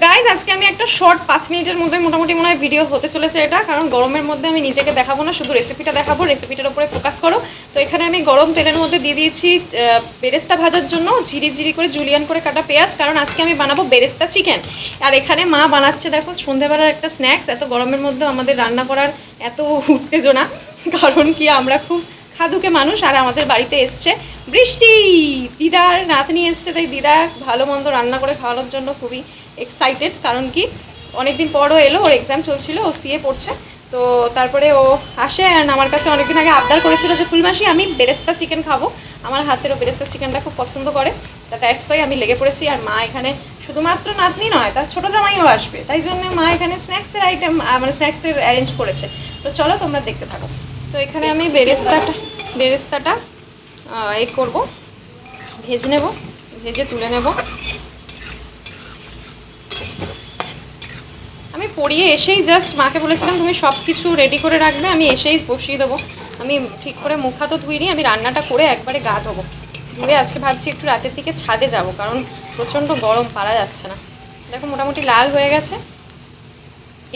Guys আজকে আমি একটা শর্ট 5 মিনিটের মধ্যে মোটামুটি মনে হয় ভিডিও হতে চলেছে এটা, কারণ গরমের মধ্যে আমি নিজেকে দেখাবো না, শুধু রেসিপিটা দেখাবো, রেসিপিটার উপরে ফোকাস করো। তো এখানে আমি গরম তেলের মধ্যে দিয়ে দিয়েছি বেরেস্তা ভাজার জন্য ঝিরি ঝিরি করে জুলিয়ান করে কাটা পেঁয়াজ, কারণ আজকে আমি বানাবো বেরেস্তা চিকেন। আর এখানে মা বানাচ্ছে দেখো সন্ধ্যাবেলার একটা স্ন্যাক্স। এত গরমের মধ্যে আমাদের রান্না করার এত উত্তেজনা, কারণ কি আমরা খুব খাদুকে মানুষ, আর আমাদের বাড়িতে এসছে বৃষ্টি, দিদার নাতনি এসছে, তাই দিদা ভালো মন্দ রান্না করে খাওয়ানোর জন্য খুবই এক্সাইটেড। কারণ কি অনেকদিন পরও এলো, ওর এক্সাম চলছিল, ও সিএ পড়ছে, তো তারপরে ও আসে। অ্যান্ড আমার কাছে অনেকদিন আগে আবদার করেছিল যে ফুলমাসি আমি বেরেস্তা চিকেন খাবো, আমার হাতেরও বেরেস্তা চিকেনটা খুব পছন্দ করে। তা দ্যাটস ওয়াই আমি লেগে পড়েছি। আর মা এখানে শুধুমাত্র নাতনি নয়, তার ছোটো জামাইও আসবে, তাই জন্য মা এখানে স্ন্যাক্সের আইটেম মানে স্ন্যাক্সের অ্যারেঞ্জ করেছে। তো চলো তোমরা দেখতে থাকো। তো এখানে আমি বেরেস্তাটা করব, ভেজে নেব, ভেজে তুলে নেব। আমি পড়িয়ে এসেই জাস্ট মাকে বলেছিলাম তুমি সব কিছু রেডি করে রাখবে, আমি এসেই বসিয়ে দেবো। আমি ঠিক করে মুখ হাতও ধুইনি, আমি রান্নাটা করে একবারে গা ধোবো। ধুয়ে আজকে ভাবছি একটু রাতের দিকে ছাদে যাব, কারণ প্রচণ্ড গরম, পারা যাচ্ছে না। দেখো মোটামুটি লাল হয়ে গেছে,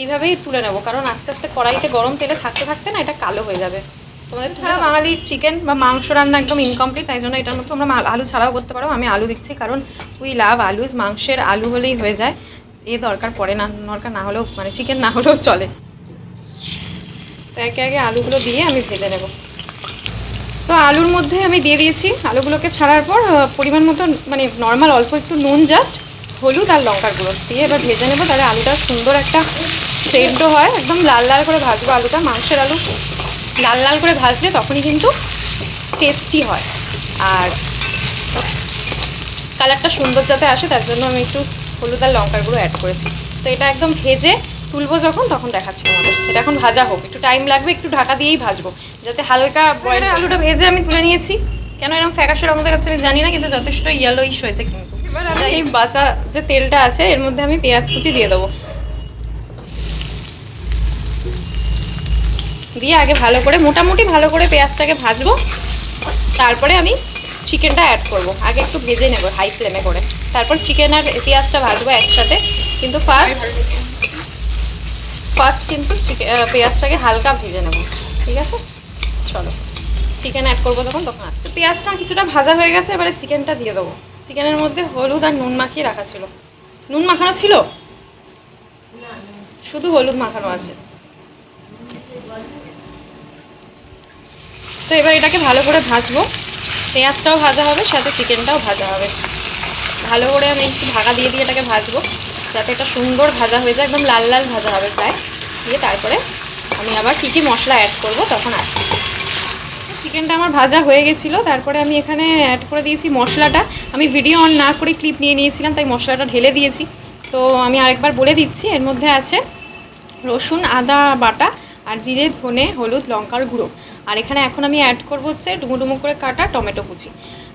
এইভাবেই তুলে নেবো, কারণ আস্তে আস্তে কড়াইতে গরম তেলে থাকতে থাকতে না এটা কালো হয়ে যাবে। তোমাদের ছাড়া বাঙালির চিকেন বা মাংস রান্না একদম ইনকমপ্লিট, তাই জন্য এটার মধ্যে তোমরা আলু ছাড়াও করতে পারো। আমি আলু দিচ্ছি কারণ উই লাভ আলুজ, মাংসের আলু হলেই হয়ে যায়, এ দরকার পড়ে না, দরকার না হলেও মানে চিকেন না হলেও চলে। তো একে আগে আলুগুলো দিয়ে আমি ভেজে নেব। তো আলুর মধ্যে আমি দিয়ে দিয়েছি, আলুগুলোকে ছাড়ার পর পরিমাণ মতো মানে নর্মাল অল্প একটু নুন, জাস্ট হলুদ আর লঙ্কার গুঁড়ো দিয়ে এবার ভেজে নেবো। তাহলে আলুটা সুন্দর একটা সেদ্ধ হয়, একদম লাল লাল করে ভাজবো আলুটা। মাংসের আলু লাল লাল করে ভাজলে তখনই কিন্তু টেস্টি হয়, আর কালারটা সুন্দর যাতে আসে তার জন্য আমি একটু হলুদ আর লঙ্কার গুঁড়ো অ্যাড করেছি। তো এটা একদম ভেজে তুলবো যখন, তখন দেখাচ্ছি আমাদের। এটা এখন ভাজা হোক, একটু টাইম লাগবে, একটু ঢাকা দিয়েই ভাজবো যাতে হালকা বয়েল। আলুটা ভেজে আমি তুলে নিয়েছি, কেন এরকম ফ্যাকাশে রঙ দেখাচ্ছে আমি জানি না, কিন্তু যথেষ্ট ইয়েলোইশ হয়েছে। কিন্তু এবার আমি এই বাঁচা যে তেলটা আছে এর মধ্যে আমি পেঁয়াজ কুচি দিয়ে দেবো, দিয়ে আগে ভালো করে মোটামুটি ভালো করে পেঁয়াজটাকে ভাজবো, তারপরে আমি চিকেনটা অ্যাড করব। আগে একটু ভেজে নেব হাই ফ্লেমে করে, তারপর চিকেন আর পেঁয়াজটা ভাজবো একসাথে। কিন্তু ফার্স্ট কিন্তু পেঁয়াজটাকে হালকা ভেজে নেব, ঠিক আছে? চলো চিকেন অ্যাড করবো তখন আসছে। পেঁয়াজটা কিছুটা ভাজা হয়ে গেছে, এবারে চিকেনটা দিয়ে দেবো। চিকেনের মধ্যে হলুদ আর নুন মাখিয়ে রাখা ছিল। নুন মাখানো ছিল? শুধু হলুদ মাখানো আছে। তো এবার এটাকে ভালো করে ভাজবো, পেঁয়াজটাও ভাজা হবে, সাথে চিকেনটাও ভাজা হবে। ভালো করে আমি একটু ঢাকা দিয়ে দিয়ে এটাকে ভাজবো যাতে এটা সুন্দর ভাজা হয়ে যায়, একদম লাল লাল ভাজা হবে প্রায়। দিয়ে তারপরে আমি আবার কী কী মশলা অ্যাড করবো তখন আসছি। চিকেনটা আমার ভাজা হয়ে গেছিলো, তারপরে আমি এখানে অ্যাড করে দিয়েছি মশলাটা। আমি ভিডিও অন না করে ক্লিপ নিয়ে নিয়েছিলাম, তাই মশলাটা ঢেলে দিয়েছি। তো আমি আরেকবার বলে দিচ্ছি, এর মধ্যে আছে রসুন আদা বাটা আর জিরে ধনে হলুদ লঙ্কার গুঁড়ো। আর এখানে এখন আমি অ্যাড করবো হচ্ছে ডুমো ডুমো করে কাটা টমেটো কুচি।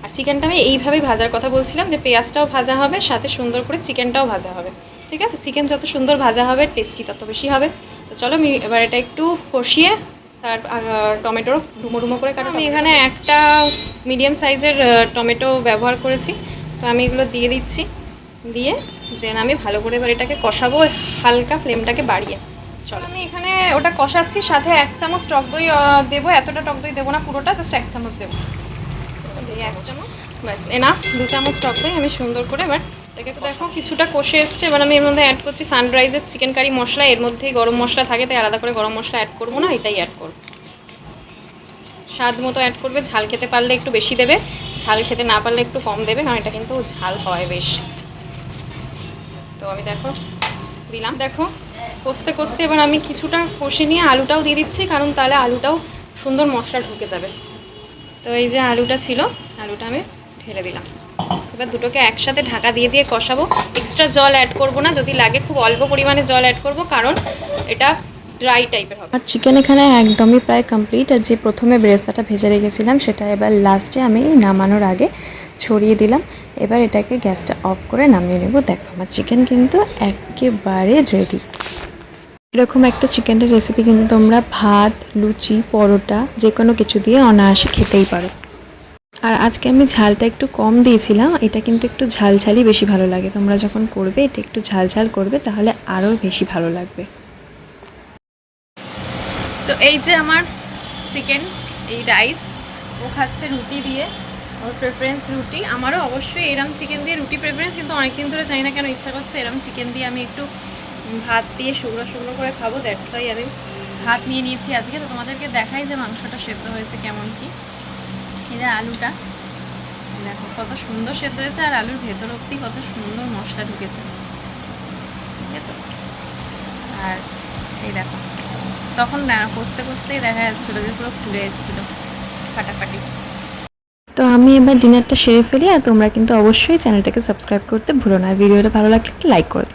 আর চিকেনটা আমি এইভাবেই ভাজার কথা বলছিলাম, যে পেঁয়াজটাও ভাজা হবে, সাথে সুন্দর করে চিকেনটাও ভাজা হবে, ঠিক আছে? চিকেন যত সুন্দর ভাজা হবে টেস্টি তত বেশি হবে। তো চলো আমি এবার এটা একটু কষিয়ে তার টমেটো ডুমো ডুমো করে কাটা। আমি এখানে একটা মিডিয়াম সাইজের টমেটো ব্যবহার করেছি, তো আমি এগুলো দিয়ে দিচ্ছি। দিয়ে দেন আমি ভালো করে এবার এটাকে কষাবো হালকা ফ্লেমটাকে বাড়িয়ে। চলো আমি এখানে ওটা কষাচ্ছি, সাথে 1 চামচ টক দই দেবো। এতটা টক দই দেবো না পুরোটা, জাস্ট 1 চামচ দেবো, 1 চামচ ব্যাস এনাফ। 2 চামচ টক দই আমি সুন্দর করে এবার এটাকে দেখো কিছুটা কষে এসছে। এবার আমি এর মধ্যে অ্যাড করছি সানরাইজের চিকেন কারি মশলা। এর মধ্যেই গরম মশলা থাকে, তাই আলাদা করে গরম মশলা অ্যাড করবো না, এটাই অ্যাড করবো। স্বাদ মতো অ্যাড করবে, ঝাল খেতে পারলে একটু বেশি দেবে, ঝাল খেতে না পারলে একটু কম দেবে, কারণ এটা কিন্তু ঝাল হয় বেশ। তো আমি দেখো দিলাম, দেখো কষতে কষতে এবার আমি কিছুটা কষে নিয়ে আলুটাও দিয়ে দিচ্ছি, কারণ তাহলে আলুটাও সুন্দর মশলা ঢুকে যাবে। তো এই যে আলুটা ছিল, আলুটা আমি ঢেলে দিলাম। এবার দুটোকে একসাথে ঢাকা দিয়ে দিয়ে কষাবো। এক্সট্রা জল অ্যাড করবো না, যদি লাগে খুব অল্প পরিমাণে জল অ্যাড করবো, কারণ এটা ড্রাই টাইপের হবে। আর চিকেন এখানে একদমই প্রায় কমপ্লিট। আর যে প্রথমে বেরেস্তাটা ভেজে রেখেছিলাম সেটা এবার লাস্টে আমি নামানোর আগে ছড়িয়ে দিলাম। এবার এটাকে গ্যাসটা অফ করে নামিয়ে নেব। দেখো আমার চিকেন কিন্তু একেবারে রেডি। এরকম একটা চিকেনের রেসিপি কিন্তু তোমরা ভাত লুচি পরোটা যে কোনো কিছু দিয়ে অনায়াসে খেতেই পারো। আর আজকে আমি ঝালটা একটু কম দিয়েছিলাম, এটা কিন্তু একটু ঝালঝালই বেশি ভালো লাগে। তোমরা যখন করবে এটা একটু ঝালঝাল করবে, তাহলে আরও বেশি ভালো লাগবে। তো এই যে আমার চিকেন, এই রাইস, ও খাচ্ছে রুটি দিয়ে, ওর প্রেফারেন্স রুটি। আমারও অবশ্যই এরম চিকেন দিয়ে রুটি প্রেফারেন্স, কিন্তু অনেকদিন ধরে জানি না কেন ইচ্ছা করছে এরম চিকেন দিয়ে আমি একটু ভাত দিয়ে শুকনো শুকনো করে খাবো। দ্যাটস ওয়াই আমি ভাত নিয়ে নিয়েছি আজকে। তো তোমাদেরকে দেখাই যে মাংসটা সেদ্ধ হয়েছে কেমন কি। এই যে আলুটা দেখো কত সুন্দর সেদ্ধ হয়েছে, আর আলুর ভেতর অব্দি কত সুন্দর মশলা ঢুকেছে, ঠিক আছে। আর এই দেখো তখন কষতে কষতেই দেখা যাচ্ছিলো যে পুরো ফুলে এসেছিলো ফাটাফাটি। তো আমি এবার ডিনারটা সেরে ফেলি, আর তোমরা কিন্তু অবশ্যই চ্যানেলটাকে সাবস্ক্রাইব করতে ভুলো না। ভিডিওটা ভালো লাগলে লাইক করে দিও।